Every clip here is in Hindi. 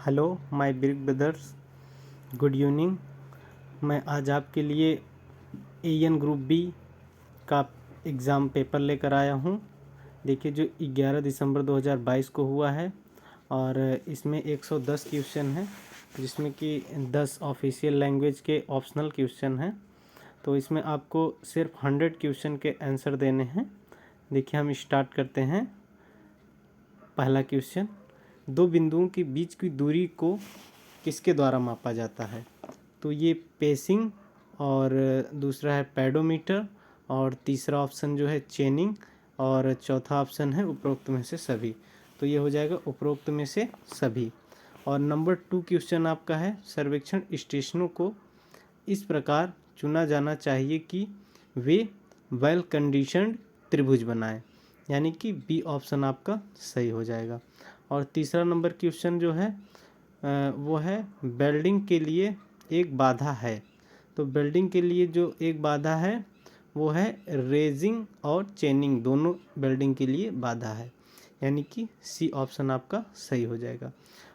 Hello my big brothers, good evening. मैं आज आपके लिए एएन ग्रुप बी का एग्ज़ाम पेपर लेकर आया हूँ। देखिए, जो 11 दिसंबर 2022 को हुआ है और इसमें 110 क्वेश्चन हैं, जिसमें कि 10 ऑफिशियल लैंग्वेज के ऑप्शनल क्वेश्चन हैं। तो इसमें आपको सिर्फ 100 क्वेश्चन के आंसर देने हैं। देखिए, हम स्टार्ट करते हैं। पहला क्वेश्चन, दो बिंदुओं के बीच की दूरी को किसके द्वारा मापा जाता है? तो ये पेसिंग और दूसरा है पेडोमीटर और तीसरा ऑप्शन जो है चेनिंग और चौथा ऑप्शन है उपरोक्त में से सभी। तो ये हो जाएगा उपरोक्त में से सभी। और नंबर 2 क्वेश्चन आपका है, सर्वेक्षण स्टेशनों को इस प्रकार चुना जाना चाहिए कि वे वेल कंडीशन्ड त्रिभुज बनाएं, यानी कि बी ऑप्शन आपका सही हो जाएगा। और तीसरा नंबर क्वेश्चन जो है वो है वेल्डिंग के लिए एक बाधा है। तो वेल्डिंग के लिए जो एक बाधा है वो है रेजिंग और चेनिंग, दोनों वेल्डिंग के लिए बाधा है, यानी कि सी ऑप्शन आपका सही हो जाएगा।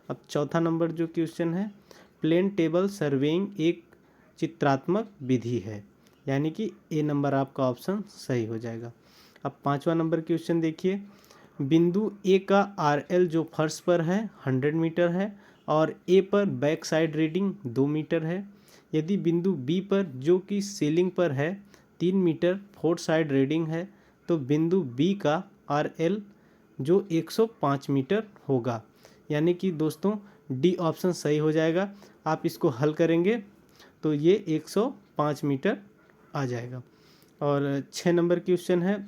अब चौथा नंबर जो क्वेश्चन है, प्लेन टेबल सर्वेइंग एक चित्रात्मक विधि है, यानी कि ए नंबर आपका ऑप्शन सही हो जाएगा। अब पांचवा नंबर क्वेश्चन देखिए, बिंदु ए का आरएल जो फर्श पर है 100 मीटर है और ए पर बैक साइड रीडिंग 2 मीटर है। यदि बिंदु बी पर जो कि सीलिंग पर है 3 मीटर फोर्थ साइड रीडिंग है, तो बिंदु बी का आरएल जो 105 मीटर होगा, यानी कि दोस्तों डी ऑप्शन सही हो जाएगा। आप इसको हल करेंगे तो ये 105 मीटर आ जाएगा। और 6 नंबर क्वेश्चन है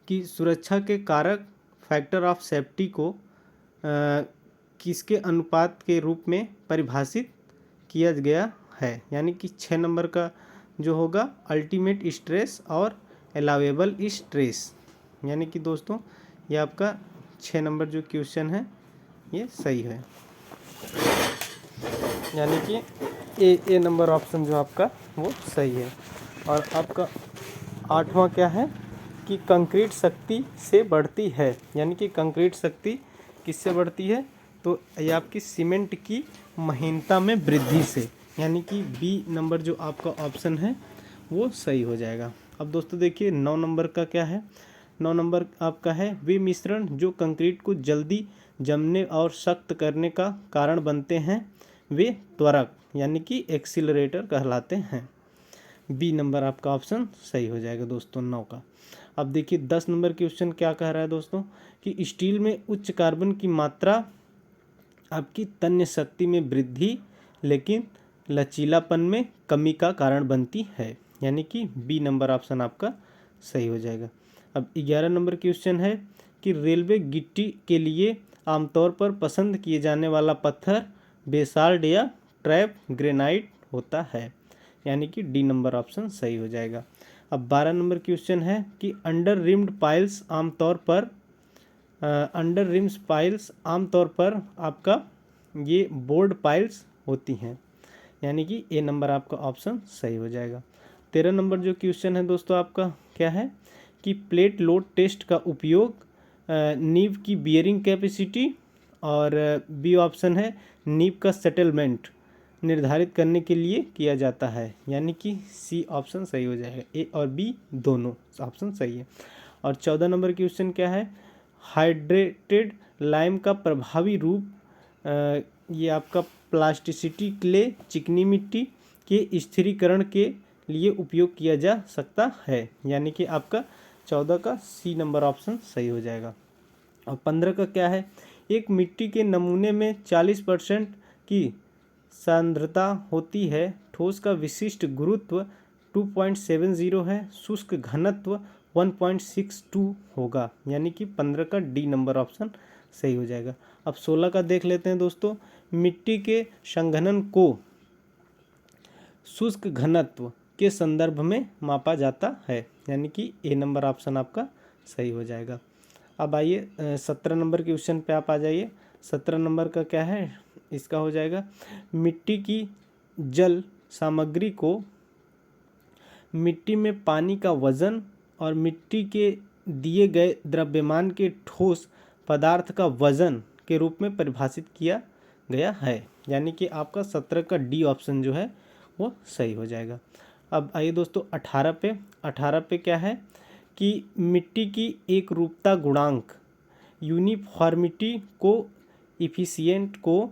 कि सुरक्षा के कारक फैक्टर ऑफ सेफ्टी को किसके अनुपात के रूप में परिभाषित किया गया है, यानी कि 6 नंबर का जो होगा अल्टीमेट स्ट्रेस और अलाउेबल स्ट्रेस, यानी कि दोस्तों ये आपका 6 नंबर जो क्वेश्चन है ये सही है, यानी कि ए नंबर ऑप्शन जो आपका वो सही है। और आपका 8वां क्या है कि कंक्रीट शक्ति से बढ़ती है, यानी कि कंक्रीट शक्ति किससे बढ़ती है? तो ये आपकी सीमेंट की महीनता में वृद्धि से, यानी कि बी नंबर जो आपका ऑप्शन है वो सही हो जाएगा। अब दोस्तों देखिए 9 नंबर का क्या है। 9 नंबर आपका है, वे मिश्रण जो कंक्रीट को जल्दी जमने और सख्त करने का कारण बनते हैं वे त्वरक, यानी कि एक्सीलरेटर कहलाते हैं। बी नंबर आपका ऑप्शन सही हो जाएगा दोस्तों 9 का। अब देखिए 10 नंबर क्वेश्चन क्या कह रहा है दोस्तों कि स्टील में उच्च कार्बन की मात्रा आपकी तन्य शक्ति में वृद्धि लेकिन लचीलापन में कमी का कारण बनती है, यानी कि बी नंबर ऑप्शन आपका सही हो जाएगा। अब 11 नंबर क्वेश्चन है कि रेलवे गिट्टी के लिए आमतौर पर पसंद किए जाने वाला पत्थर बेसाल्ट या ट्रैप ग्रेनाइट होता है, यानी कि डी नंबर ऑप्शन सही हो जाएगा। अब 12 नंबर क्वेश्चन है कि अंडर रिम्स पाइल्स आमतौर पर आपका ये बोर्ड पाइल्स होती हैं, यानी कि ए नंबर आपका ऑप्शन सही हो जाएगा। 13 नंबर जो क्वेश्चन है दोस्तों आपका क्या है कि प्लेट लोड टेस्ट का उपयोग नीव की बियरिंग कैपेसिटी और बी ऑप्शन है नीव का सेटलमेंट निर्धारित करने के लिए किया जाता है, यानी कि सी ऑप्शन सही हो जाएगा। ए और बी दोनों ऑप्शन सही है। और 14 नंबर क्वेश्चन क्या है, हाइड्रेटेड लाइम का प्रभावी रूप ये आपका प्लास्टिसिटी क्ले चिकनी मिट्टी के स्थिरीकरण के लिए उपयोग किया जा सकता है, यानी कि आपका 14 का सी नंबर ऑप्शन सही हो जाएगा। और 15 का क्या है, एक मिट्टी के नमूने में 40% की सांद्रता होती है, ठोस का विशिष्ट गुरुत्व 2.70 है, शुष्क घनत्व 1.62 होगा, यानी कि 15 का डी नंबर ऑप्शन सही हो जाएगा। अब 16 का देख लेते हैं दोस्तों, मिट्टी के संघनन को शुष्क घनत्व के संदर्भ में मापा जाता है, यानी कि ए नंबर ऑप्शन आपका सही हो जाएगा। अब आइए 17 नंबर क्वेश्चन पे आप आ जाइए। 17 नंबर का क्या है, इसका हो जाएगा मिट्टी की जल सामग्री को मिट्टी में पानी का वजन और मिट्टी के दिए गए द्रव्यमान के ठोस पदार्थ का वजन के रूप में परिभाषित किया गया है, यानी कि आपका 17 का डी ऑप्शन जो है वो सही हो जाएगा। अब आइए दोस्तों 18 पे क्या है कि मिट्टी की एक रूपता गुणांक यूनिफॉर्मिटी को इफिशिएंट को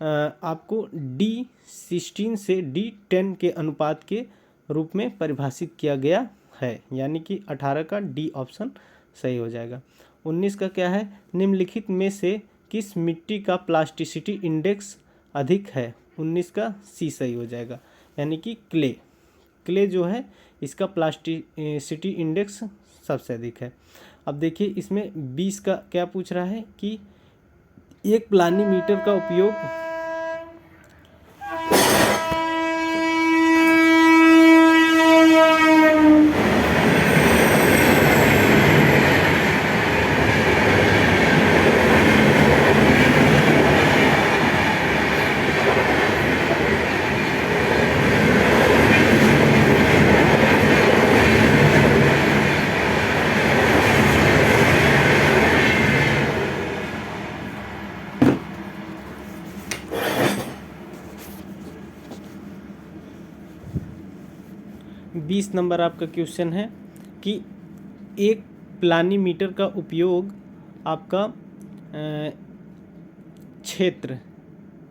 आपको D16 से D10 के अनुपात के रूप में परिभाषित किया गया है, यानी कि 18 का डी ऑप्शन सही हो जाएगा। 19 का क्या है, निम्नलिखित में से किस मिट्टी का प्लास्टिसिटी इंडेक्स अधिक है? 19 का सी सही हो जाएगा, यानी कि क्ले जो है इसका प्लास्टिसिटी इंडेक्स सबसे अधिक है। अब देखिए इसमें 20 का क्या पूछ रहा है कि एक प्लानीमीटर का उपयोग बीस नंबर आपका क्वेश्चन है कि एक प्लानीमीटर का उपयोग आपका क्षेत्र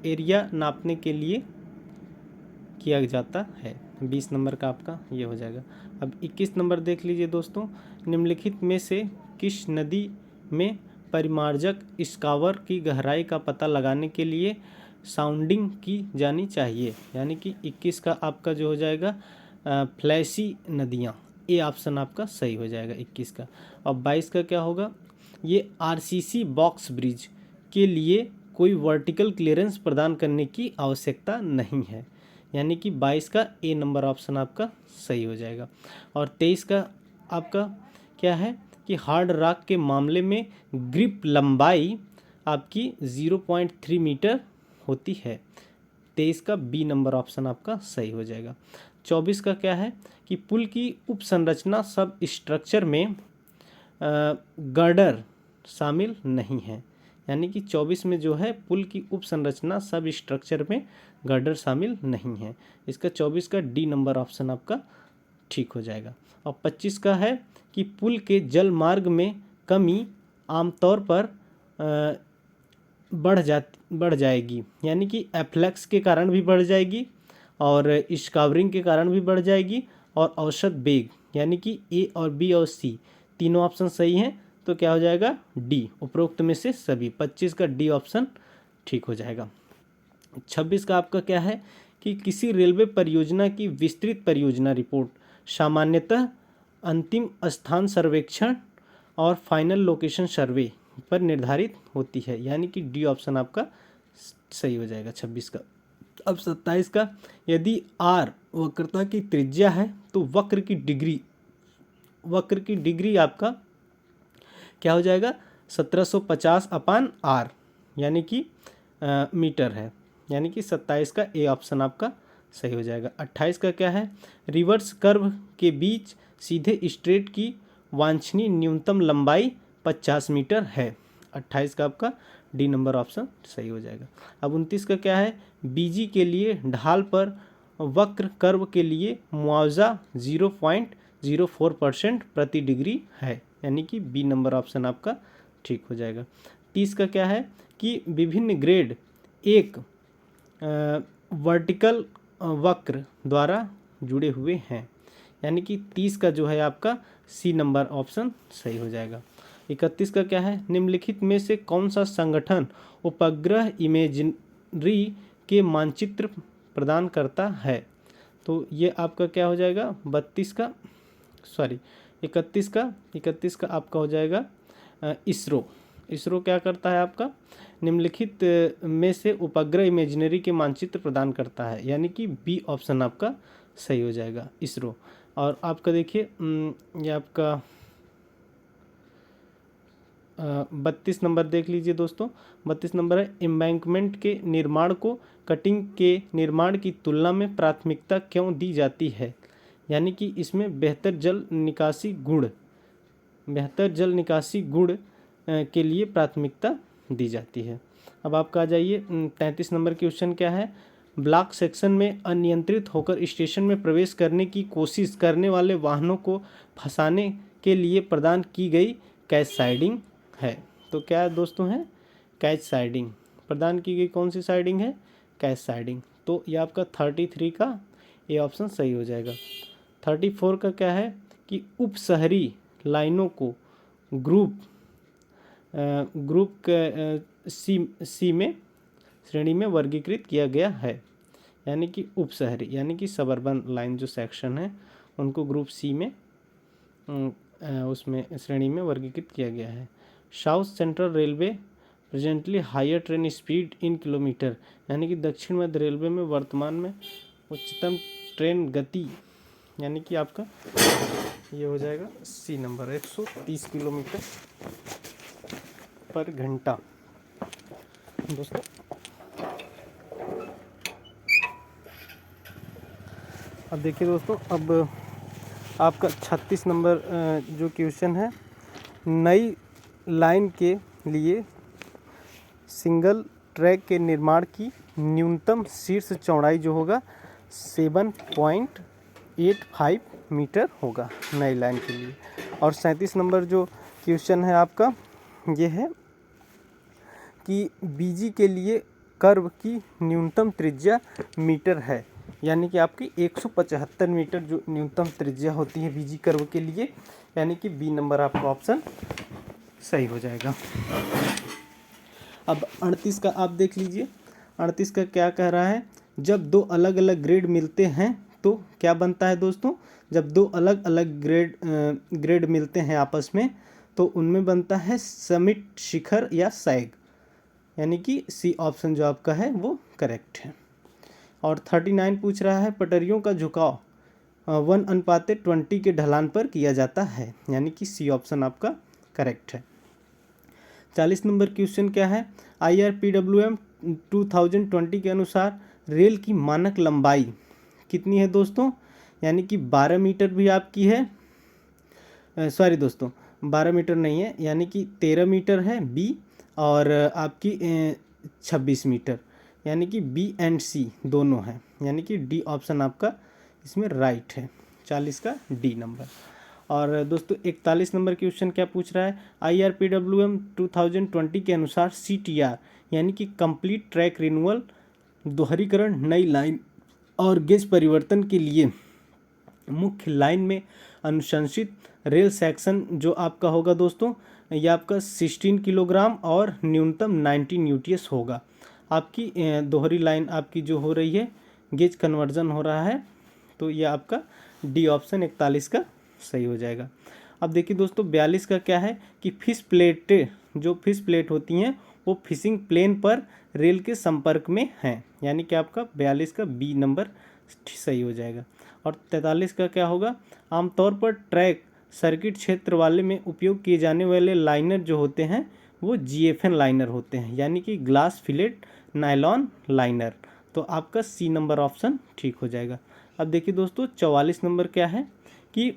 एरिया नापने के लिए किया जाता है। 20 नंबर का आपका ये हो जाएगा। अब 21 नंबर देख लीजिए दोस्तों, निम्नलिखित में से किस नदी में परिमार्जक स्कावर की गहराई का पता लगाने के लिए साउंडिंग की जानी चाहिए? यानी कि 21 का आपका जो हो जाएगा फ्लैशी नदियाँ, ए ऑप्शन आपका सही हो जाएगा 21 का। और 22 का क्या होगा, ये आरसीसी बॉक्स ब्रिज के लिए कोई वर्टिकल क्लियरेंस प्रदान करने की आवश्यकता नहीं है, यानी कि 22 का ए नंबर ऑप्शन आपका सही हो जाएगा। और 23 का आपका क्या है कि हार्ड रॉक के मामले में ग्रिप लंबाई आपकी 0.3 मीटर होती है। 23 का बी नंबर ऑप्शन आपका सही हो जाएगा। 24 का क्या है कि पुल की उपसंरचना सब स्ट्रक्चर में गर्डर शामिल नहीं है, यानी कि 24 में जो है पुल की उपसंरचना सब स्ट्रक्चर में गर्डर शामिल नहीं है। इसका 24 का डी नंबर ऑप्शन आपका ठीक हो जाएगा। और 25 का है कि पुल के जल मार्ग में कमी आमतौर पर बढ़ जाएगी, यानी कि एफ्लक्स के कारण भी बढ़ जाएगी और स्कावरिंग के कारण भी बढ़ जाएगी और औसत वेग, यानी कि ए और बी और सी तीनों ऑप्शन सही हैं, तो क्या हो जाएगा डी, उपरोक्त में से सभी। 25 का डी ऑप्शन ठीक हो जाएगा। 26 का आपका क्या है कि किसी रेलवे परियोजना की विस्तृत परियोजना रिपोर्ट सामान्यतः अंतिम स्थान सर्वेक्षण और फाइनल लोकेशन सर्वे पर निर्धारित होती है, यानी कि डी ऑप्शन आपका सही हो जाएगा 26 का। अब 27 का, यदि आर वक्रता की त्रिज्या है तो वक्र की डिग्री आपका क्या हो जाएगा 1750/r, यानी कि मीटर है, यानी कि 27 का ए ऑप्शन आपका सही हो जाएगा। 28 का क्या है, रिवर्स कर्व के बीच सीधे स्ट्रेट की वांछनीय न्यूनतम लंबाई 50 मीटर है। 28 का आपका डी नंबर ऑप्शन सही हो जाएगा। अब 29 का क्या है, बीजी के लिए ढाल पर वक्र कर्व के लिए मुआवजा 0.04% प्रति डिग्री है, यानी कि बी नंबर ऑप्शन आपका ठीक हो जाएगा। 30 का क्या है कि विभिन्न ग्रेड एक वर्टिकल वक्र द्वारा जुड़े हुए हैं, यानी कि 30 का जो है आपका सी नंबर ऑप्शन सही हो जाएगा। 31 का क्या है, निम्नलिखित में से कौन सा संगठन उपग्रह इमेजरी के मानचित्र प्रदान करता है? तो ये आपका क्या हो जाएगा 31 का आपका हो जाएगा इसरो क्या करता है आपका, निम्नलिखित में से उपग्रह इमेजरी के मानचित्र प्रदान करता है, यानी कि बी ऑप्शन आपका सही हो जाएगा इसरो। और आपका देखिए ये आपका 32 नंबर देख लीजिए दोस्तों। 32 नंबर है, एम्बैंकमेंट के निर्माण को कटिंग के निर्माण की तुलना में प्राथमिकता क्यों दी जाती है? यानी कि इसमें बेहतर जल निकासी गुण के लिए प्राथमिकता दी जाती है। अब आपका आ जाइए 33 नंबर क्वेश्चन क्या है। ब्लॉक सेक्शन में अनियंत्रित होकर स्टेशन में प्रवेश करने की कोशिश करने वाले वाहनों को फंसाने के लिए प्रदान की गई कैच साइडिंग है। तो क्या दोस्तों है, कैच साइडिंग प्रदान की गई। कौन सी साइडिंग है, कैच साइडिंग। तो ये आपका 33 का ये ऑप्शन सही हो जाएगा। 34 का क्या है कि उप शहरी लाइनों को ग्रुप सी में श्रेणी में वर्गीकृत किया गया है। यानी कि उप शहरी यानी कि सबर्बन लाइन जो सेक्शन है उनको ग्रुप सी में उसमें श्रेणी में वर्गीकृत किया गया है। South Central Railway presently higher train speed in kilometre, यानी कि दक्षिण मध्य रेलवे में वर्तमान में उच्चतम ट्रेन गति, यानी कि आपका ये हो जाएगा सी नंबर 130 किलोमीटर पर घंटा। दोस्तों अब देखिए दोस्तों, अब आपका 36 नंबर जो क्वेश्चन है, नई लाइन के लिए सिंगल ट्रैक के निर्माण की न्यूनतम शीर्ष चौड़ाई जो होगा 7.85 मीटर होगा नई लाइन के लिए। और 37 नंबर जो क्वेश्चन है आपका ये है कि बीजी के लिए कर्व की न्यूनतम त्रिज्या मीटर है, यानी कि आपकी 175 मीटर जो न्यूनतम त्रिज्या होती है बीजी कर्व के लिए, यानी कि बी नंबर आपका ऑप्शन सही हो जाएगा। अब 38 का आप देख लीजिए। 38 का क्या कह रहा है, जब दो अलग अलग ग्रेड मिलते हैं तो क्या बनता है दोस्तों, जब दो अलग अलग ग्रेड मिलते हैं आपस में तो उनमें बनता है समिट, शिखर या सैग, यानी कि सी ऑप्शन जो आपका है वो करेक्ट है। और 39 पूछ रहा है, पटरियों का झुकाव 1:20 के ढलान पर किया जाता है, यानी कि सी ऑप्शन आपका करेक्ट है। 40 नंबर क्वेश्चन क्या है, IRPWM 2020 के अनुसार रेल की मानक लंबाई कितनी है दोस्तों, यानी कि 12 मीटर भी आपकी है, सॉरी दोस्तों 12 मीटर नहीं है, यानी कि 13 मीटर है बी, और आपकी 26 मीटर, यानी कि बी एंड सी दोनों हैं, यानी कि डी ऑप्शन आपका इसमें राइट है, 40 का डी नंबर। और दोस्तों 41 नंबर क्वेश्चन क्या पूछ रहा है, IRPWM 2020 के अनुसार CTR यानी कि कंप्लीट ट्रैक रिन्यूअल, दोहरीकरण, नई लाइन और गेज परिवर्तन के लिए मुख्य लाइन में अनुशंसित रेल सेक्शन जो आपका होगा दोस्तों, यह आपका 16 किलोग्राम और न्यूनतम 19 UTS होगा। आपकी दोहरी लाइन आपकी जो हो रही है, गेज कन्वर्जन हो रहा है, तो यह आपका डी ऑप्शन 41 का सही हो जाएगा। अब देखिए दोस्तों 42 का क्या है कि फिश प्लेट होती हैं वो फिशिंग प्लेन पर रेल के संपर्क में हैं, यानी कि आपका 42 का बी नंबर सही हो जाएगा। और 43 का क्या होगा, आमतौर पर ट्रैक सर्किट क्षेत्र वाले में उपयोग किए जाने वाले लाइनर जो होते हैं वो GFN लाइनर होते हैं, यानी कि ग्लास फिलेट नायलॉन लाइनर, तो आपका सी नंबर ऑप्शन ठीक हो जाएगा। अब देखिए दोस्तों 44 नंबर क्या है कि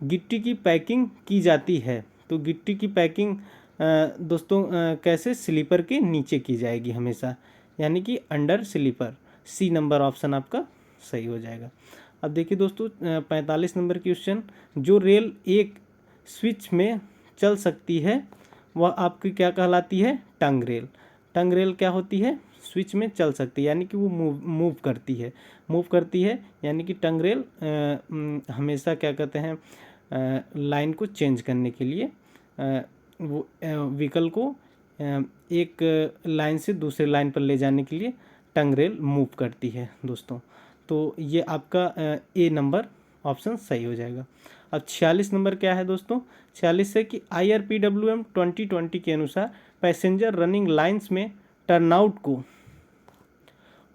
गिट्टी की पैकिंग की जाती है, तो गिट्टी की पैकिंग दोस्तों कैसे, स्लीपर के नीचे की जाएगी हमेशा, यानी कि under sleeper, C number option आपका सही हो जाएगा। अब देखिए दोस्तों 45 नंबर क्वेश्चन, जो रेल एक स्विच में चल सकती है वह आपकी क्या कहलाती है, टंग रेल। टंग रेल क्या होती है, स्विच में चल सकती है, यानी कि वो मूव करती है, यानी कि टंग रेल हमेशा क्या कहते हैं लाइन को चेंज करने के लिए वो व्हीकल को एक लाइन से दूसरे लाइन पर ले जाने के लिए टंग रेल मूव करती है दोस्तों, तो ये आपका ए नंबर ऑप्शन सही हो जाएगा। अब 46 नंबर क्या है दोस्तों, 46 है कि IRPWM 2020 के अनुसार पैसेंजर रनिंग लाइंस में टर्नआउट को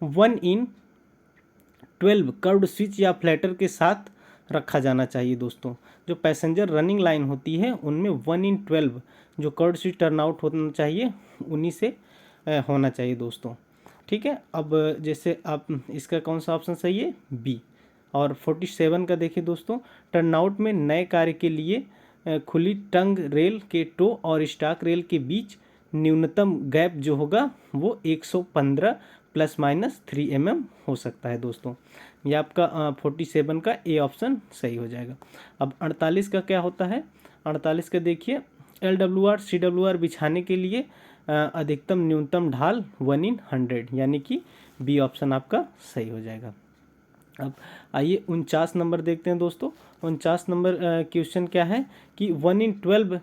1:12 कर्व्ड स्विच या फ्लैटर के साथ रखा जाना चाहिए दोस्तों। जो पैसेंजर रनिंग लाइन होती है उनमें 1:12 जो कर्व्ड स्विच टर्नआउट होना चाहिए उन्हीं से होना चाहिए दोस्तों, ठीक है। अब जैसे आप इसका कौन सा ऑप्शन सही है, बी। और 47 का देखिए दोस्तों, टर्नआउट में नए कार्य के लिए खुली टंग रेल के टो और स्टॉक रेल के बीच न्यूनतम गैप जो होगा वो 115 ±3 mm हो सकता है दोस्तों। ये आपका 47 का ए ऑप्शन सही हो जाएगा। अब 48 का क्या होता है? 48 का देखिए, LWR CWR बिछाने के लिए अधिकतम न्यूनतम ढाल 1/100, यानी कि बी ऑप्शन आपका सही हो जाएगा। अब आइए 49 नंबर देखते हैं दोस्तों। 49 नंबर क्वेश्चन क्या है कि 1/12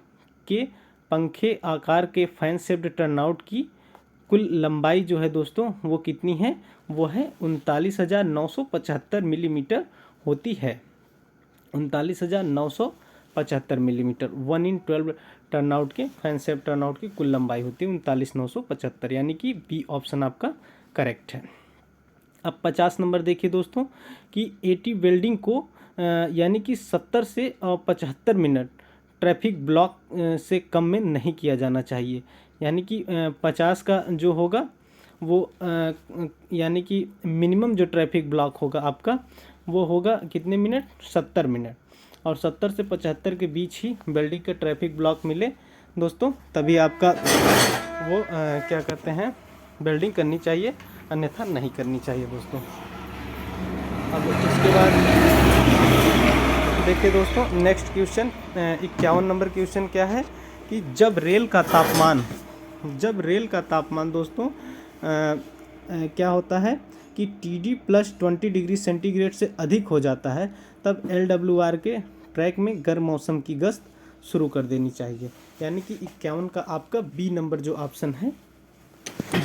के पंखे आकार के फैन शेप्ड टर्नआउट की कुल लंबाई जो है दोस्तों वो कितनी है? वो है 39,975 मिलीमीटर होती है। 39,975 मिलीमीटर 1/12 टर्नआउट के फैन शेप टर्नआउट की कुल लंबाई होती है 39,975, यानी कि बी ऑप्शन आपका करेक्ट है। अब 50 नंबर देखिए दोस्तों कि एटी वेल्डिंग को यानी कि 70 से 75 मिनट ट्रैफिक ब्लॉक से कम में नहीं किया जाना चाहिए। यानी कि 50 का जो होगा वो यानी कि मिनिमम जो ट्रैफिक ब्लॉक होगा आपका वो होगा कितने मिनट? 70 मिनट। और 70 से 75 के बीच ही वेल्डिंग का ट्रैफिक ब्लॉक मिले दोस्तों, तभी आपका वो क्या कहते हैं वेल्डिंग करनी चाहिए, अन्यथा नहीं करनी चाहिए दोस्तों। अब इसके बाद देखिए दोस्तों नेक्स्ट क्वेश्चन 51 नंबर क्वेश्चन क्या है कि जब रेल का तापमान दोस्तों क्या होता है कि TD +20 डिग्री सेंटीग्रेड से अधिक हो जाता है, तब LWR के ट्रैक में गर्म मौसम की गश्त शुरू कर देनी चाहिए। यानी कि 51 का आपका बी नंबर जो ऑप्शन है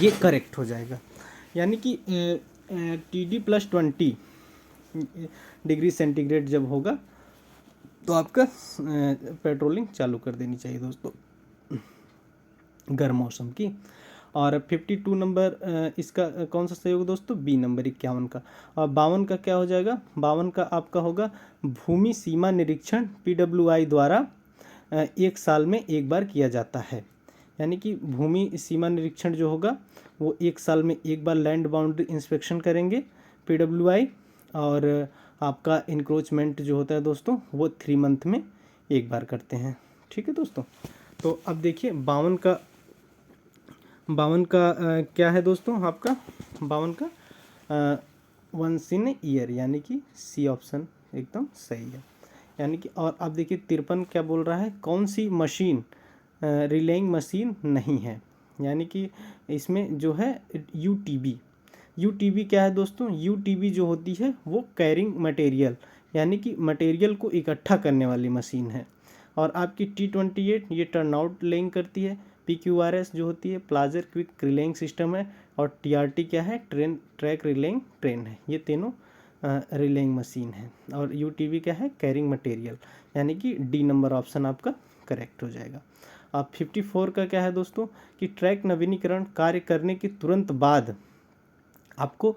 ये करेक्ट हो जाएगा। यानी कि TD +20 डिग्री सेंटीग्रेड जब होगा तो आपका पेट्रोलिंग चालू कर देनी चाहिए दोस्तों गर्म मौसम की। और 52 नंबर इसका कौन सा सही होगा दोस्तों? बी नंबर 51 का। और 52 का क्या हो जाएगा? 52 का आपका होगा भूमि सीमा निरीक्षण PWI द्वारा 1 साल में एक बार किया जाता है। यानी कि भूमि सीमा निरीक्षण जो होगा वो 1 साल में एक बार लैंड बाउंड्री इंस्पेक्शन करेंगे PWI, और आपका इंक्रोचमेंट जो होता है दोस्तों वो 3 मंथ में एक बार करते हैं। ठीक है दोस्तों। तो अब देखिए 52 का क्या है दोस्तों आपका? 52 का वंस इन ईयर, यानी कि सी ऑप्शन एकदम सही है। यानी कि और अब देखिए 53 क्या बोल रहा है, कौन सी मशीन रिलेइंग मशीन नहीं है? यानी कि इसमें जो है UTB क्या है दोस्तों? UTB जो होती है वो कैरिंग मटेरियल, यानी कि मटेरियल को इकट्ठा करने वाली मशीन है। और आपकी T28 ये टर्नआउट लेइंग करती है। PQRS जो होती है प्लाजर क्विक रिलेइंग सिस्टम है। और TRT क्या है? ट्रैक रिलेइंग ट्रेन है। ये तीनों रिलेइंग मशीन है। और UTB क्या है? कैरिंग मटेरियल, यानी कि डी नंबर ऑप्शन आपका करेक्ट हो जाएगा। अब 54 का क्या है दोस्तों कि ट्रैक नवीनीकरण कार्य करने के तुरंत बाद आपको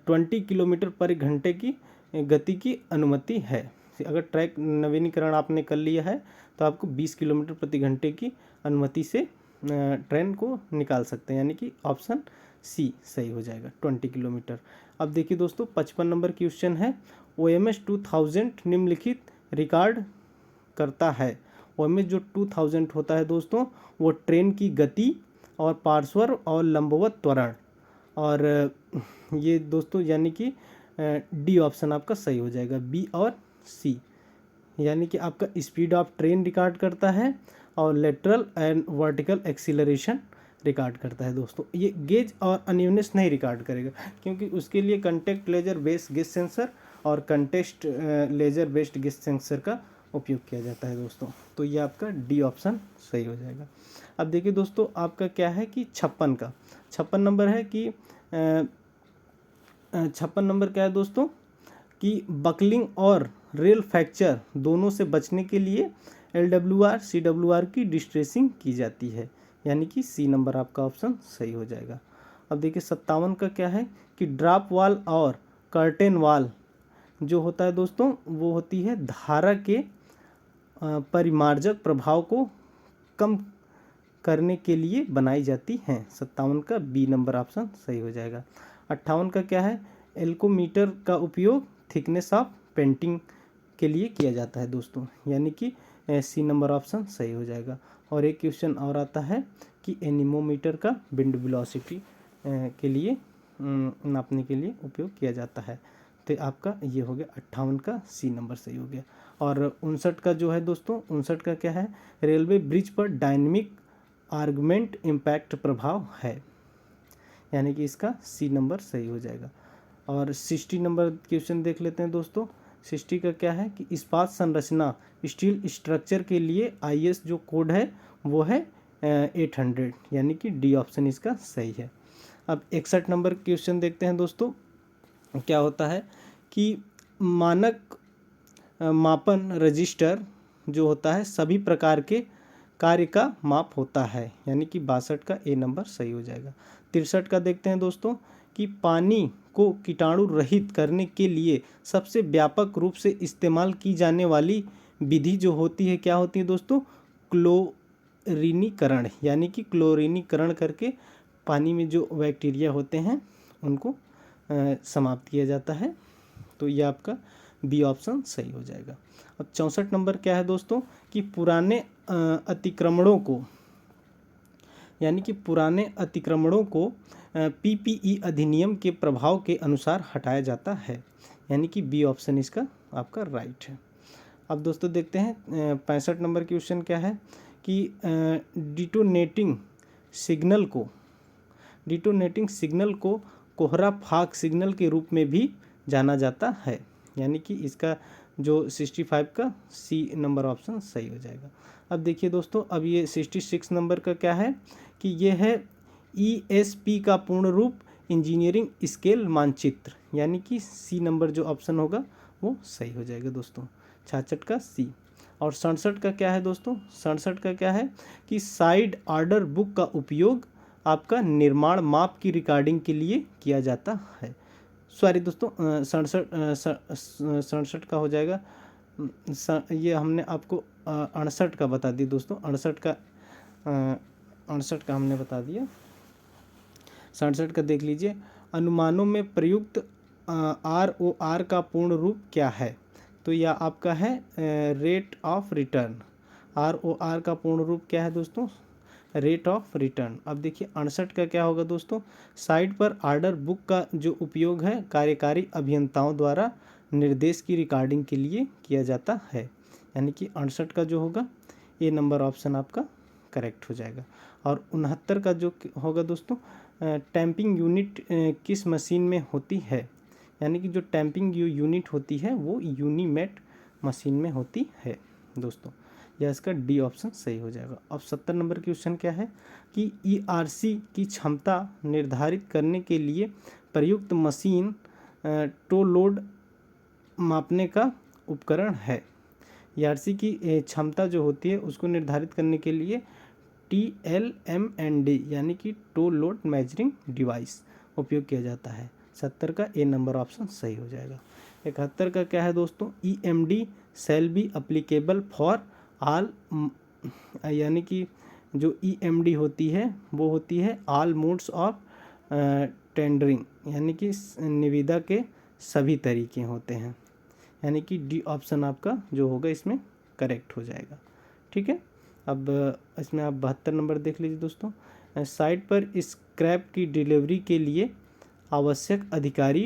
20 किलोमीटर पर घंटे की गति की अनुमति है। अगर ट्रैक नवीनीकरण आपने कर लिया है तो आपको 20 किलोमीटर प्रति घंटे की अनुमति से ट्रेन को निकाल सकते हैं, यानी कि ऑप्शन सी सही हो जाएगा 20 किलोमीटर। अब देखिए दोस्तों 55 नंबर क्वेश्चन है, OMS 2000 निम्नलिखित रिकॉर्ड करता है। OMS जो 2000 होता है दोस्तों वो ट्रेन की गति और पार्श्व और लंबवत त्वरण, और ये दोस्तों यानी कि डी ऑप्शन आपका सही हो जाएगा, बी और सी। यानी कि आपका स्पीड ऑफ ट्रेन रिकॉर्ड करता है और lateral and vertical acceleration record करता है दोस्तों। ये गेज और अनइवनेस नहीं रिकॉर्ड करेगा, क्योंकि उसके लिए contact laser based gauge sensor और contact laser based gauge sensor का उपयोग किया जाता है दोस्तों। तो ये आपका डी ऑप्शन सही हो जाएगा। अब देखिए दोस्तों आपका क्या है कि 56 नंबर है कि 56 नंबर क्या है दोस्तों कि बकलिंग और रेल फ्रैक्चर दोनों से बचने के लिए LWR CWR की डिस्ट्रेसिंग की जाती है, यानी कि सी नंबर आपका ऑप्शन सही हो जाएगा। अब देखिए 57 का क्या है कि ड्रॉप वाल और कर्टेन वाल जो होता है दोस्तों वो होती है धारा के परिमार्जक प्रभाव को कम करने के लिए बनाई जाती हैं। 57 का बी नंबर ऑप्शन सही हो जाएगा। 58 का क्या है, एल्कोमीटर का उपयोग थिकनेस ऑफ पेंटिंग के लिए किया जाता है दोस्तों, यानी कि सी नंबर ऑप्शन सही हो जाएगा। और एक क्वेश्चन और आता है कि एनीमोमीटर का विंड वेलोसिटी के लिए नापने के लिए उपयोग किया जाता है। तो आपका ये हो गया 58 का सी नंबर सही हो गया। और 59 का जो है दोस्तों, 59 का क्या है, रेलवे ब्रिज पर डायनेमिक आर्गुमेंट इम्पैक्ट प्रभाव है, यानी कि इसका सी नंबर सही हो जाएगा। और 60 नंबर क्वेश्चन देख लेते हैं दोस्तों। 60 का क्या है कि इस्पात संरचना स्टील स्ट्रक्चर के लिए IS जो कोड है वो है 800, यानी कि डी ऑप्शन इसका सही है। अब 61 नंबर क्वेश्चन देखते हैं दोस्तों। क्या होता है कि मानक मापन रजिस्टर जो होता है सभी प्रकार के कार्य का माप होता है, यानी कि 62 का ए नंबर सही हो जाएगा। 63 का देखते हैं दोस्तों कि पानी को कीटाणु रहित करने के लिए सबसे व्यापक रूप से इस्तेमाल की जाने वाली विधि जो होती है क्या होती है दोस्तों, क्लोरीनीकरण, यानी कि क्लोरीनीकरण करके पानी में जो बैक्टीरिया होते हैं उनको समाप्त किया जाता है। तो ये आपका बी ऑप्शन सही हो जाएगा। अब 64 नंबर क्या है दोस्तों कि पुराने अतिक्रमणों को, यानी कि पुराने अतिक्रमणों को PPE अधिनियम के प्रभाव के अनुसार हटाया जाता है, यानी कि बी ऑप्शन इसका आपका राइट है। अब दोस्तों देखते हैं 65 नंबर क्वेश्चन क्या है कि डिटोनेटिंग सिग्नल को कोहरा फाक सिग्नल के रूप में भी जाना जाता है, यानी कि इसका जो 65 का सी नंबर ऑप्शन सही हो जाएगा। अब देखिए दोस्तों, अब ये 66 नंबर का क्या है कि ये है ESP का पूर्ण रूप इंजीनियरिंग स्केल मानचित्र, यानी कि सी नंबर जो ऑप्शन होगा वो सही हो जाएगा दोस्तों, 66 का सी। और 67 का क्या है दोस्तों, 67 का क्या है कि साइड ऑर्डर बुक का उपयोग आपका निर्माण माप की रिकॉर्डिंग के लिए किया जाता है। सॉरी दोस्तों, 67 का हो जाएगा, ये हमने आपको 68 का बता दिया दोस्तों, 68 का हमने बता दिया। 67 का देख लीजिए, अनुमानों में प्रयुक्त ROR का पूर्ण रूप क्या है, तो यह आपका है रेट ऑफ रिटर्न। ROR का पूर्ण रूप क्या है दोस्तों, रेट ऑफ रिटर्न। अब देखिए 68 का क्या होगा दोस्तों, साइट पर ऑर्डर बुक का जो उपयोग है कार्यकारी अभियंताओं द्वारा निर्देश की रिकॉर्डिंग के लिए किया जाता है, यानी कि 68 का जो होगा ये नंबर ऑप्शन आपका करेक्ट हो जाएगा। और 69 का जो होगा दोस्तों, टैंपिंग यूनिट किस मशीन में होती है, यानी कि जो टैंपिंग यूनिट होती है वो यूनीमेट मशीन में होती है दोस्तों, या इसका डी ऑप्शन सही हो जाएगा। अब 70 नंबर क्वेश्चन क्या है कि ERC की क्षमता निर्धारित करने के लिए प्रयुक्त मशीन टो लोड मापने का उपकरण है। ERC की क्षमता जो होती है उसको निर्धारित करने के लिए TLMND, यानी कि टो लोड मेजरिंग डिवाइस उपयोग किया जाता है। 70 का ए नंबर ऑप्शन सही हो जाएगा। 71 का क्या है दोस्तों, EMD shall be applicable for all, यानी कि जो EMD होती है वो होती है ऑल मोड्स ऑफ टेंडरिंग, यानी कि निविदा के सभी तरीके होते हैं, यानी कि डी ऑप्शन आपका जो होगा इसमें करेक्ट हो जाएगा। ठीक है, अब इसमें आप 72 नंबर देख लीजिए दोस्तों। साइट पर स्क्रैप की डिलीवरी के लिए आवश्यक अधिकारी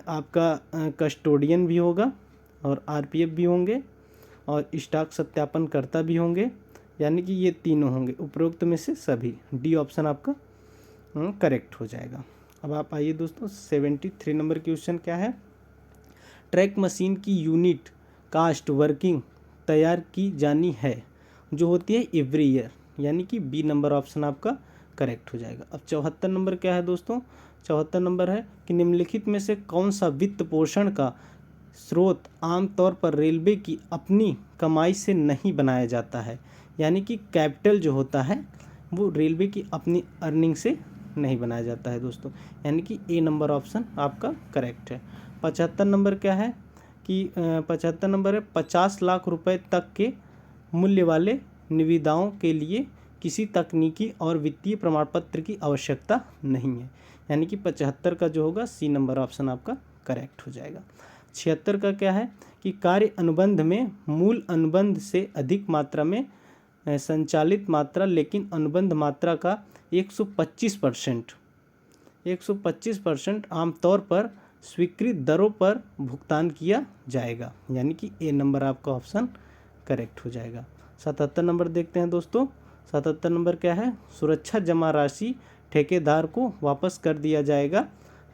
आपका कस्टोडियन भी होगा और RPF भी होंगे और स्टॉक सत्यापनकर्ता भी होंगे, यानी कि ये तीनों होंगे, उपरोक्त में से सभी, डी ऑप्शन आपका करेक्ट हो जाएगा। अब आप आइए दोस्तों 73 नंबर क्वेश्चन क्या है, ट्रैक मशीन की यूनिट कास्ट वर्किंग तैयार की जानी है जो होती है एवरी ईयर, यानी कि बी नंबर ऑप्शन आपका करेक्ट हो जाएगा। अब 74 नंबर क्या है दोस्तों, 74 नंबर है कि निम्नलिखित में से कौन सा वित्त पोषण का स्रोत आमतौर पर रेलवे की अपनी कमाई से नहीं बनाया जाता है, यानी कि कैपिटल जो होता है वो रेलवे की अपनी अर्निंग से नहीं बनाया जाता है दोस्तों, यानी कि ए नंबर ऑप्शन आपका करेक्ट है। 75 नंबर क्या है कि 75 नंबर है 50 लाख रुपए तक के मूल्य वाले निविदाओं के लिए किसी तकनीकी और वित्तीय प्रमाण पत्र की आवश्यकता नहीं है, यानी कि 75 का जो होगा सी नंबर ऑप्शन आपका करेक्ट हो जाएगा। 76 का क्या है कि कार्य अनुबंध में मूल अनुबंध से अधिक मात्रा में संचालित मात्रा लेकिन अनुबंध मात्रा का 125% आमतौर पर स्वीकृत दरों पर भुगतान किया जाएगा, यानी कि ए नंबर आपका ऑप्शन करेक्ट हो जाएगा। 77 नंबर देखते हैं दोस्तों। 77 नंबर क्या है? सुरक्षा जमा राशि ठेकेदार को वापस कर दिया जाएगा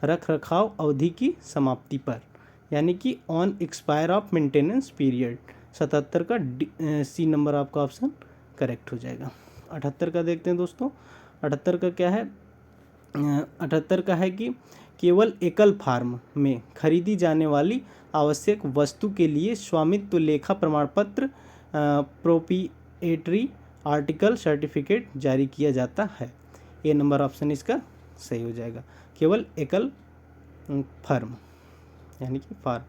रख रखाव अवधि की समाप्ति पर, यानी कि on expire of maintenance period. 77 का सी नंबर आपका ऑप्शन करेक्ट हो जाएगा। 78 का देखते हैं दोस्तों। 78 का क्या है? 78 का है कि केवल एकल फार्म में खरीदी जाने वाली आवश्यक वस्तु के लिए स्वामित्व लेखा प्रमाण पत्र प्रोप्रिएटरी आर्टिकल सर्टिफिकेट जारी किया जाता है। ए नंबर ऑप्शन इसका सही हो जाएगा। केवल एकल फर्म यानी कि फार्म।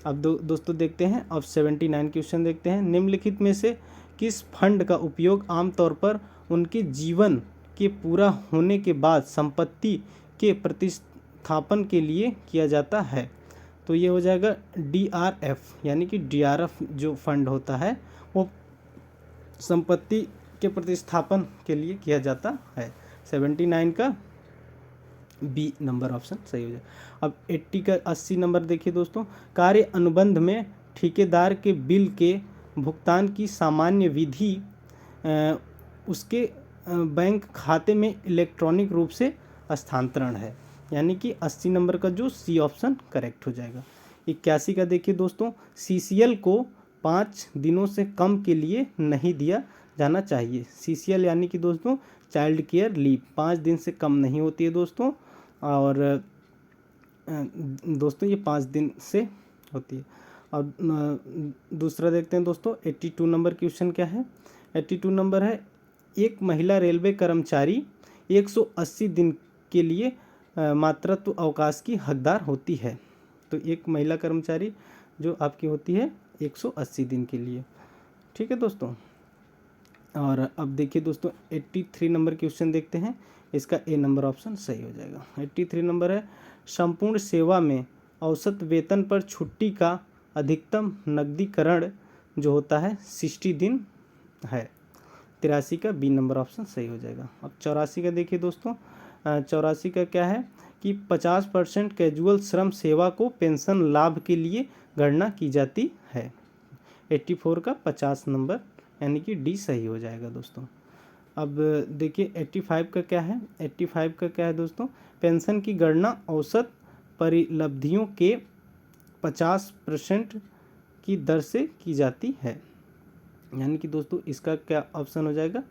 अब दोस्तों देखते हैं, अब 79 क्वेश्चन देखते हैं। निम्नलिखित में से किस फंड का उपयोग आमतौर पर उनके जीवन के पूरा होने के बाद संपत्ति के प्रतिस्थापन के लिए किया जाता है? तो ये हो जाएगा DRF, यानी कि DRF जो फंड होता है वो संपत्ति के प्रतिस्थापन के लिए किया जाता है। 79 का बी नंबर ऑप्शन सही हो जाए। अब 80 नंबर देखिए दोस्तों। कार्य अनुबंध में ठेकेदार के बिल के भुगतान की सामान्य विधि उसके बैंक खाते में इलेक्ट्रॉनिक रूप से हस्तांतरण है, यानी कि 80 नंबर का जो सी ऑप्शन करेक्ट हो जाएगा। 81 का देखिए दोस्तों। CCL को 5 दिनों से कम के लिए नहीं दिया जाना चाहिए। CCL यानी कि दोस्तों चाइल्ड केयर लीव 5 दिन से कम नहीं होती है दोस्तों, और दोस्तों ये 5 दिन से होती है। और दूसरा देखते हैं दोस्तों। 82 नंबर क्वेश्चन क्या है? 82 नंबर है, एक महिला रेलवे कर्मचारी 180 दिन के लिए मातृत्व अवकाश की हकदार होती है। तो एक महिला कर्मचारी जो आपकी होती है 180 दिन के लिए, ठीक है दोस्तों। और अब देखिए दोस्तों 83 नंबर क्वेश्चन देखते हैं। इसका ए नंबर ऑप्शन सही हो जाएगा। 83 नंबर है, संपूर्ण सेवा में औसत वेतन पर छुट्टी का अधिकतम नकदीकरण जो होता है 60 दिन है। 83 का बी नंबर ऑप्शन सही हो जाएगा। अब 84 का देखिए दोस्तों। 84 का क्या है कि 50% कैजुअल श्रम सेवा को पेंशन लाभ के लिए गणना की जाती है। 84 का 50 नंबर यानी कि डी सही हो जाएगा दोस्तों। अब देखिए 85 का क्या है? 85 का क्या है दोस्तों? पेंशन की गणना औसत परिलब्धियों के 50% की दर से की जाती है, यानी कि दोस्तों इसका क्या ऑप्शन हो जाएगा?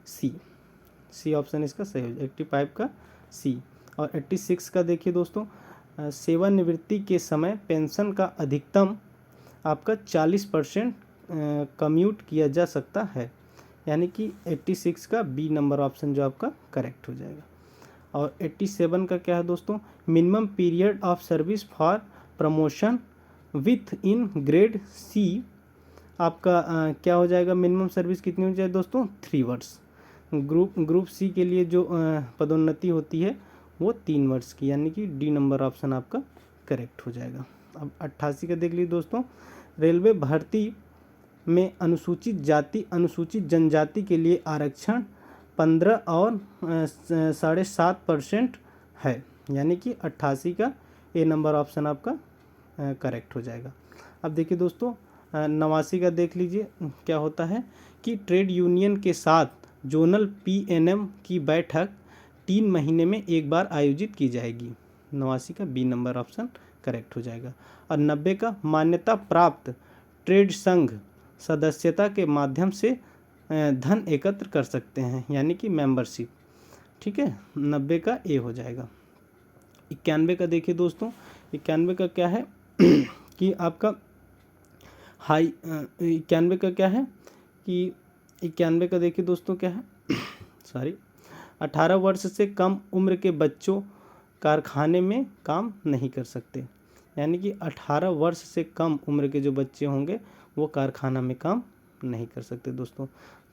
सी ऑप्शन इसका सही हो जाएगा। 85 का सी। और 86 का देखिए दोस्तों। सेवानिवृत्ति के समय पेंशन का अधिकतम आपका 40% कम्यूट किया जा सकता है, यानी कि 86 का बी नंबर ऑप्शन जो आपका करेक्ट हो जाएगा। और 87 का क्या है दोस्तों? Minimum period of service for promotion within grade C आपका क्या हो जाएगा? मिनिमम सर्विस कितनी हो जाए दोस्तों? 3 वर्ष। ग्रुप सी के लिए जो पदोन्नति होती है वो 3 वर्ष की, यानी कि डी नंबर ऑप्शन आपका करेक्ट हो जाएगा। अब 88 का देख लीजिए दोस्तों। रेलवे भर्ती में अनुसूचित जाति अनुसूचित जनजाति के लिए आरक्षण 15 और 7.5% है, यानी कि 88 का ए नंबर ऑप्शन आपका करेक्ट हो जाएगा। अब देखिए दोस्तों 89 का देख लीजिए क्या होता है कि ट्रेड यूनियन के साथ जोनल PNM की बैठक 3 महीने में एक बार आयोजित की जाएगी। 89 का बी नंबर ऑप्शन करेक्ट हो जाएगा। और 90 का मान्यता प्राप्त ट्रेड संघ सदस्यता के माध्यम से धन एकत्र कर सकते हैं, यानी कि मेंबरशिप, ठीक है। 90 का ए हो जाएगा। 91 का देखिए दोस्तों। 91 का क्या है कि आपका 91 का क्या है कि 91 का देखिए दोस्तों क्या है 18 वर्ष से कम उम्र के बच्चों कारखाने में काम नहीं कर सकते, यानी कि 18 वर्ष से कम उम्र के जो बच्चे होंगे वो कारखाना में काम नहीं कर सकते दोस्तों।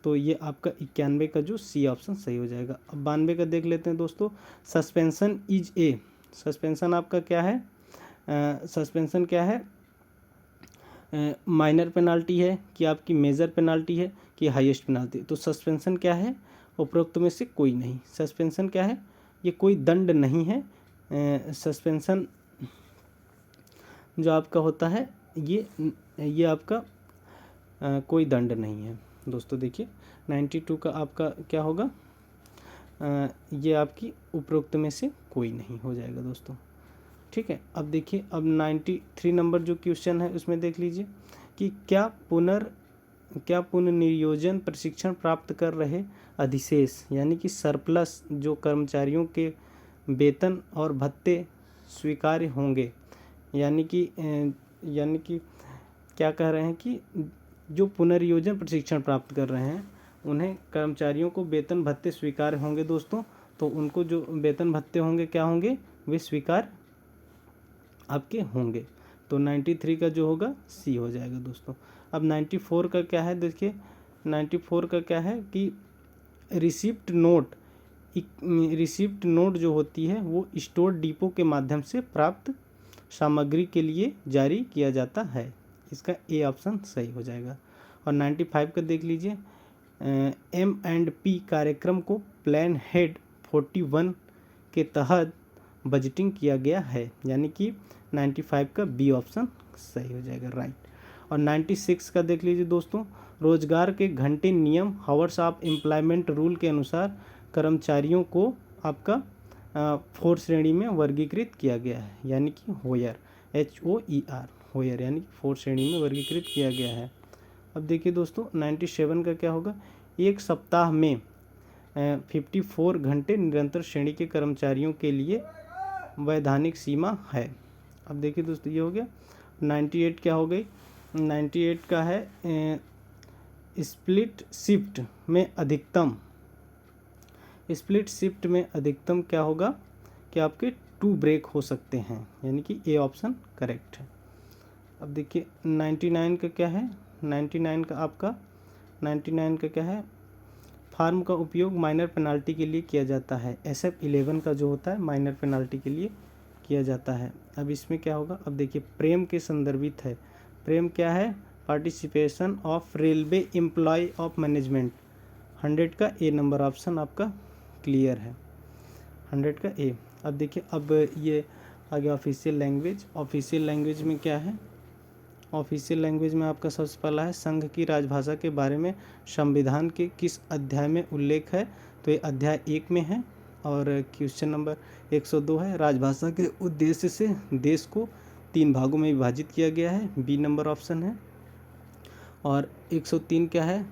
तो ये आपका 91 का जो सी ऑप्शन सही हो जाएगा। अब 92 का देख लेते हैं दोस्तों। सस्पेंशन इज ए, सस्पेंशन आपका क्या है? सस्पेंशन क्या है? माइनर पेनाल्टी है कि आपकी मेजर पेनाल्टी है कि हाईएस्ट पेनाल्टी। तो सस्पेंशन क्या है, उपरोक्त में से कोई नहीं। सस्पेंशन क्या है, ये कोई दंड नहीं है। सस्पेंशन जो आपका होता है ये आपका कोई दंड नहीं है दोस्तों। देखिए 92 का आपका क्या होगा, ये आपकी उपरोक्त में से कोई नहीं हो जाएगा दोस्तों। ठीक है, अब देखिए अब 93 नंबर जो क्वेश्चन है उसमें देख लीजिए कि क्या पुनर्नियोजन प्रशिक्षण प्राप्त कर रहे अधिशेष यानी कि सरप्लस जो कर्मचारियों के वेतन और भत्ते स्वीकार्य होंगे। यानी कि क्या कह रहे हैं कि जो पुनर्नियोजन प्रशिक्षण प्राप्त कर रहे हैं उन्हें कर्मचारियों को वेतन भत्ते स्वीकार्य होंगे दोस्तों। तो उनको जो वेतन भत्ते होंगे क्या होंगे, वे स्वीकार आपके होंगे। तो 93 का जो होगा सी हो जाएगा दोस्तों। अब 94 का क्या है, देखिए 94 का क्या है कि रिसिप्ट नोट जो होती है वो स्टोर डिपो के माध्यम से प्राप्त सामग्री के लिए जारी किया जाता है। इसका ए ऑप्शन सही हो जाएगा। और 95 का देख लीजिए, M&P कार्यक्रम को प्लान हेड 41 के तहत बजटिंग किया गया है। यानी कि 95 का बी ऑप्शन सही हो जाएगा, राइट। और 96 का देख लीजिए दोस्तों, रोजगार के घंटे नियम हावर्स ऑफ एम्प्लॉयमेंट रूल के अनुसार कर्मचारियों को आपका 4 श्रेणी में वर्गीकृत किया गया है। यानी कि होयर, HOER होयर यानी कि 4 श्रेणी में वर्गीकृत किया गया है। अब देखिए दोस्तों 97 का क्या होगा, एक सप्ताह में 54 घंटे निरंतर श्रेणी के कर्मचारियों के लिए वैधानिक सीमा है। अब देखिए दोस्तों ये हो गया। 98 क्या हो गई, 98 का है स्प्लिट शिफ्ट में अधिकतम क्या होगा कि आपके 2 ब्रेक हो सकते हैं। यानी कि ए ऑप्शन करेक्ट है। अब देखिए 99 का क्या है, 99 का क्या है, फार्म का उपयोग माइनर पेनाल्टी के लिए किया जाता है। SF11 का जो होता है माइनर पेनाल्टी के लिए किया जाता है। अब इसमें क्या होगा, अब देखिए प्रेम के संदर्भित है। प्रेम क्या है, participation of railway employee of management. 100 का ए नंबर ऑप्शन आपका क्लियर है, 100 का ए। अब देखिए अब ये आ गया ऑफिशियल लैंग्वेज। ऑफिशियल लैंग्वेज में क्या है, ऑफिशियल लैंग्वेज में आपका सबसे पहला है संघ की राजभाषा के बारे में संविधान के किस अध्याय में उल्लेख है। तो ये अध्याय 1 में है। और क्वेश्चन नंबर 102 है, राजभाषा के उद्देश्य से देश को 3 भागों में विभाजित किया गया है। बी नंबर ऑप्शन है। और 103 क्या है,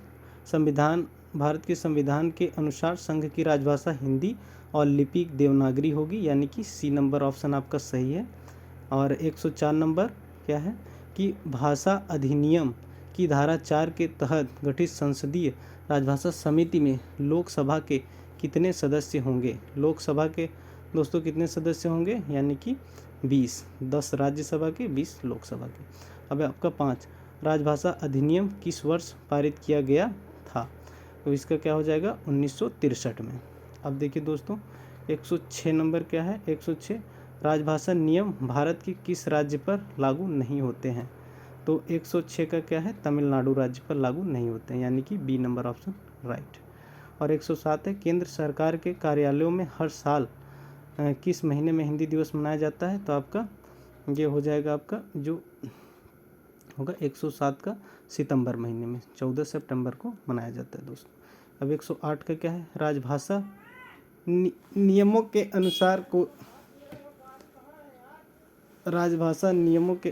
भारत के संविधान के अनुसार संघ की राजभाषा हिंदी और लिपिक देवनागरी होगी। यानी कि सी नंबर ऑप्शन आपका सही है। और 104 नंबर क्या है कि भाषा अधिनियम की धारा 4 के तहत गठित संसदीय राजभाषा समिति में लोकसभा के कितने सदस्य होंगे। लोकसभा के दोस्तों कितने सदस्य होंगे, यानी कि 20, 10 राज्यसभा के 20 लोकसभा के। अब आपका 5, राजभाषा अधिनियम किस वर्ष पारित किया गया था। तो इसका क्या हो जाएगा 1963 में। अब देखिए दोस्तों 106 नंबर क्या है, 106 राजभाषा नियम भारत के किस राज्य पर लागू नहीं होते हैं। तो 106 का क्या है, तमिलनाडु राज्य पर लागू नहीं होते हैं। यानी कि बी नंबर ऑप्शन राइट। और 107 है, केंद्र सरकार के कार्यालयों में हर साल किस महीने में हिंदी दिवस मनाया जाता है। तो आपका ये हो जाएगा आपका जो होगा 107 का सितंबर महीने में 14 सितंबर को मनाया जाता है दोस्तों। अब 108 का क्या है, राजभाषा नियमों के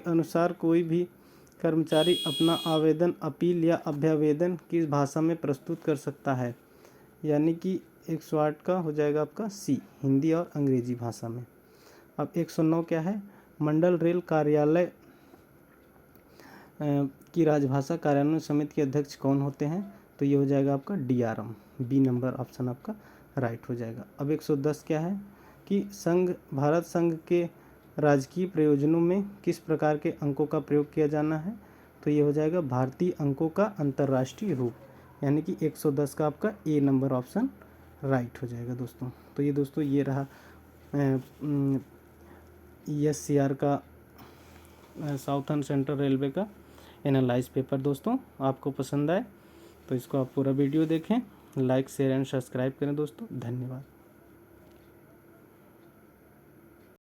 अनुसार कोई भी कर्मचारी अपना आवेदन, अपील या अभ्यावेदन किस भाषा में प्रस्तुत कर सकता है। यानी कि 108 का हो जाएगा आपका सी, हिंदी और अंग्रेजी भाषा में। अब 109 क्या है, मंडल रेल कार्यालय की राजभाषा कार्यान्वयन समिति के अध्यक्ष कौन होते हैं। तो ये हो जाएगा आपका DRM, बी नंबर ऑप्शन आपका राइट हो जाएगा। अब 110 क्या है कि भारत संघ के राजकीय प्रयोजनों में किस प्रकार के अंकों का प्रयोग किया जाना है। तो ये हो जाएगा भारतीय अंकों का अंतर्राष्ट्रीय रूप। यानी कि 110 का आपका ए नंबर ऑप्शन राइट हो जाएगा दोस्तों। तो ये दोस्तों ये रहा SCR का साउथर्न सेंट्रल रेलवे का एनालाइज पेपर। दोस्तों आपको पसंद आए तो इसको आप पूरा वीडियो देखें, लाइक शेयर एंड सब्सक्राइब करें दोस्तों। धन्यवाद।